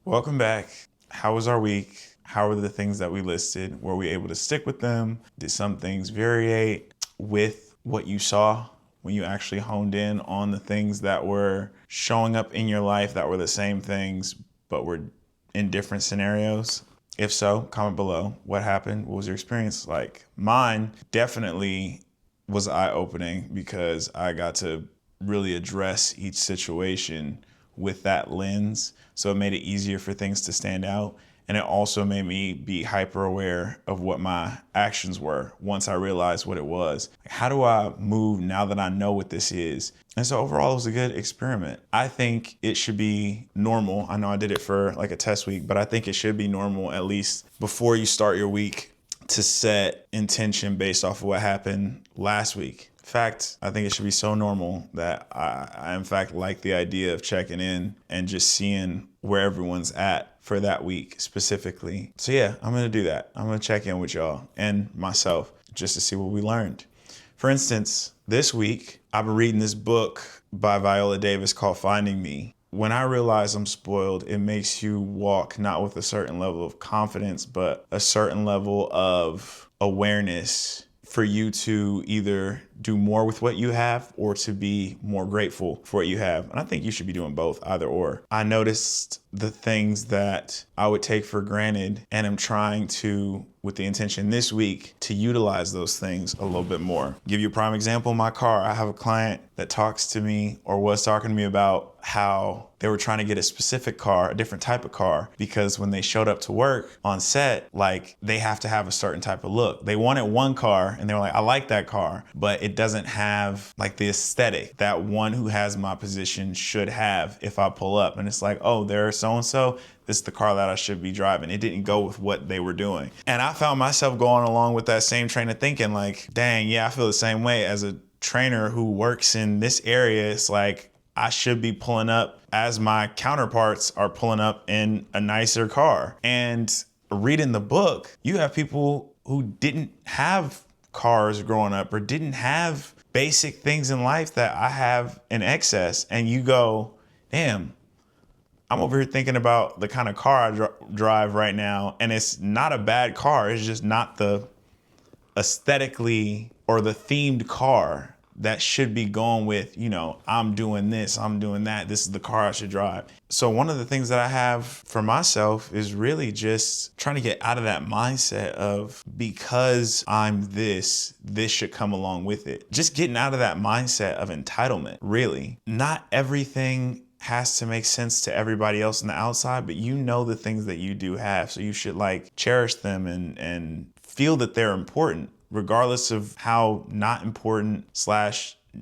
Welcome back. How was our week? How were the things that we listed? Were we able to stick with them? Did some things variate with what you saw when you actually honed in on the things that were showing up in your life that were the same things but were in different scenarios? If so, comment below. What happened? What was your experience like? Mine definitely was eye-opening because I got to really address each situation with that lens. So it made it easier for things to stand out. And it also made me be hyper aware of what my actions were once I realized what it was. How do I move now that I know what this is? And so overall, it was a good experiment. I think it should be normal. I know I did it for like a test week, but I think it should be normal, at least before you start your week, to set intention based off of what happened last week. In fact, I think it should be so normal that I in fact like the idea of checking in and just seeing where everyone's at for that week specifically. So yeah, I'm gonna do that. I'm gonna check in with y'all and myself just to see what we learned. For instance, this week, I've been reading this book by Viola Davis called Finding Me. When I realize I'm spoiled, it makes you walk not with a certain level of confidence, but a certain level of awareness for you to either do more with what you have or to be more grateful for what you have. And I think you should be doing both, either or. I noticed the things that I would take for granted, and I'm trying to, with the intention this week, to utilize those things a little bit more. Give you a prime example, my car. I have a client that talks to me or was talking to me about how they were trying to get a specific car, a different type of car, because when they showed up to work on set, like they have to have a certain type of look. They wanted one car and they were like, I like that car, but it doesn't have like the aesthetic that one who has my position should have if I pull up. And it's like, oh, there's so-and-so. This is the car that I should be driving. It didn't go with what they were doing. And I found myself going along with that same train of thinking, like, dang, yeah, I feel the same way as a trainer who works in this area. It's like, I should be pulling up as my counterparts are pulling up in a nicer car. And reading the book, you have people who didn't have cars growing up or didn't have basic things in life that I have in excess. And you go, damn, I'm over here thinking about the kind of car I drive right now. And it's not a bad car. It's just not the aesthetically or the themed car that should be going with, I'm doing this, I'm doing that. This is the car I should drive. So one of the things that I have for myself is really just trying to get out of that mindset of because I'm this should come along with it. Just getting out of that mindset of entitlement, really. Not everything has to make sense to everybody else on the outside, but you know the things that you do have. So you should like cherish them and feel that they're important, regardless of how not important /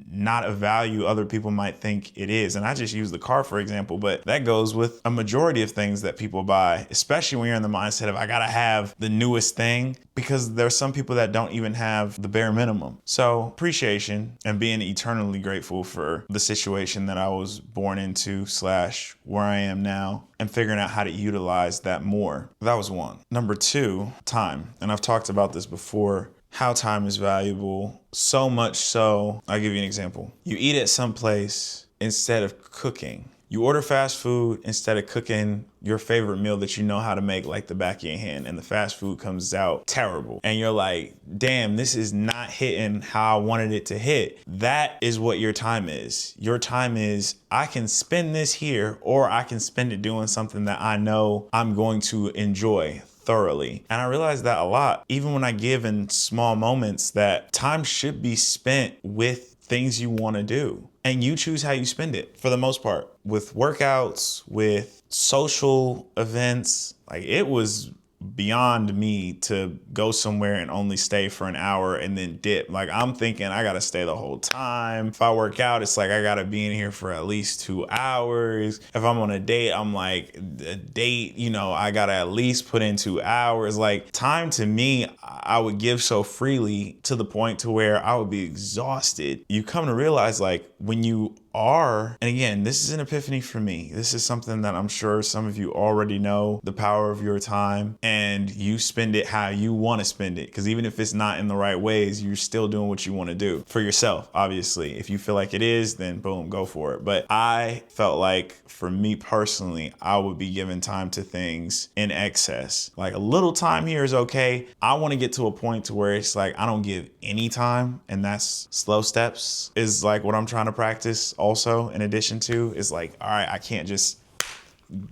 not a value other people might think it is. And I just use the car for example, but that goes with a majority of things that people buy, especially when you're in the mindset of I gotta have the newest thing, because there's some people that don't even have the bare minimum. So appreciation and being eternally grateful for the situation that I was born into / where I am now, and figuring out how to utilize that more. That was one. Number two, time. And I've talked about this before, how time is valuable. So much so, I'll give you an example. You eat at some place instead of cooking. You order fast food instead of cooking your favorite meal that you know how to make like the back of your hand, and the fast food comes out terrible. And you're like, damn, this is not hitting how I wanted it to hit. That is what your time is. Your time is, I can spend this here, or I can spend it doing something that I know I'm going to enjoy thoroughly. And I realize that a lot, even when I give in small moments, that time should be spent with things you want to do. And you choose how you spend it for the most part. With workouts, with social events, like it was beyond me to go somewhere and only stay for an hour and then dip. Like I'm thinking I gotta stay the whole time. If I work out, it's like I gotta be in here for at least 2 hours. If I'm on a date, I'm like, a date, I gotta at least put in 2 hours. Like time to me, I would give so freely to the point to where I would be exhausted. You come to realize like when you are, and again, this is an epiphany for me. This is something that I'm sure some of you already know, the power of your time, and you spend it how you want to spend it. Because even if it's not in the right ways, you're still doing what you want to do for yourself, obviously. If you feel like it is, then boom, go for it. But I felt like for me personally, I would be giving time to things in excess. Like a little time here is okay. I want to get to a point to where it's like I don't give any time, and that's slow steps is like what I'm trying to practice also. In addition to is like, all right, I can't just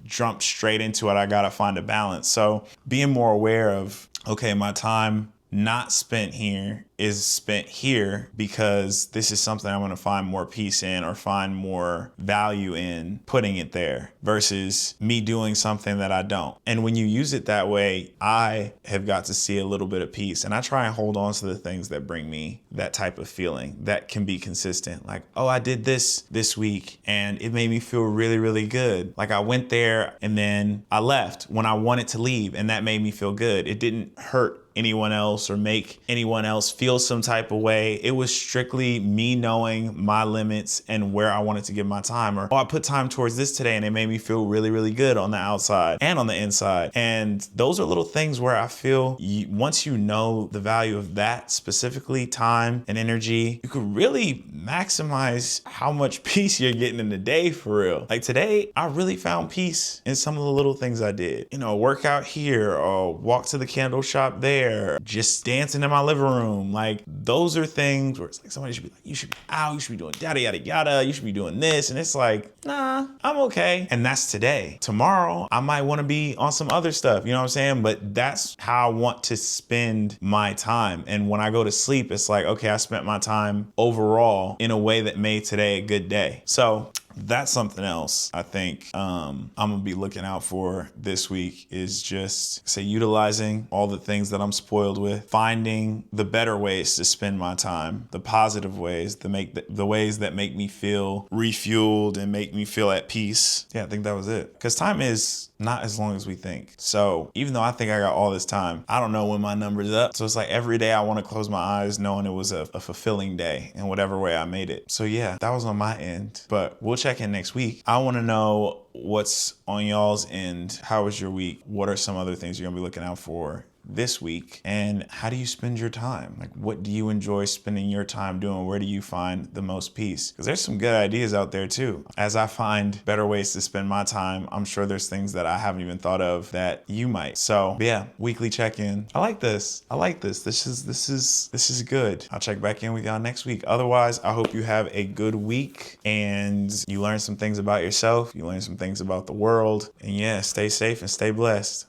jump straight into it. I gotta find a balance. So being more aware of, okay, my time not spent here is spent here because this is something I'm going to find more peace in or find more value in putting it there versus me doing something that I don't. And when you use it that way, I have got to see a little bit of peace, and I try and hold on to the things that bring me that type of feeling that can be consistent. Like, oh, I did this week and it made me feel really, really good. Like I went there and then I left when I wanted to leave, and that made me feel good. It didn't hurt anyone else or make anyone else feel some type of way. It was strictly me knowing my limits and where I wanted to give my time. Or, oh, I put time towards this today and it made me feel really, really good on the outside and on the inside. And those are little things where I feel once you know the value of that, specifically time and energy, you could really maximize how much peace you're getting in the day for real. Like today, I really found peace in some of the little things I did. You know, workout here or walk to the candle shop there, just dancing in my living room. Like those are things where it's like somebody should be like, you should be out, you should be doing yada, yada, yada, you should be doing this. And it's like, nah, I'm okay. And that's today. Tomorrow, I might want to be on some other stuff, you know what I'm saying? But that's how I want to spend my time. And when I go to sleep, it's like, okay, I spent my time overall in a way that made today a good day. So that's something else I think I'm gonna be looking out for this week is just say utilizing all the things that I'm spoiled with, finding the better ways to spend my time, the positive ways, the ways that make me feel refueled and make me feel at peace. Yeah, I think that was it. Because time is not as long as we think. So even though I think I got all this time, I don't know when my number's up. So it's like every day I want to close my eyes knowing it was a fulfilling day in whatever way I made it. So yeah, that was on my end, but we'll check in next week. I want to know what's on y'all's end. How was your week? What are some other things you're gonna be looking out for this week? And how do you spend your time? Like, what do you enjoy spending your time doing? Where do you find the most peace? Because there's some good ideas out there too. As I find better ways to spend my time, I'm sure there's things that I haven't even thought of that you might. So yeah, weekly check-in. I like this. This is good. I'll check back in with y'all next week. Otherwise, I hope you have a good week and you learn some things about yourself. You learn some things about the world. And yeah, stay safe and stay blessed.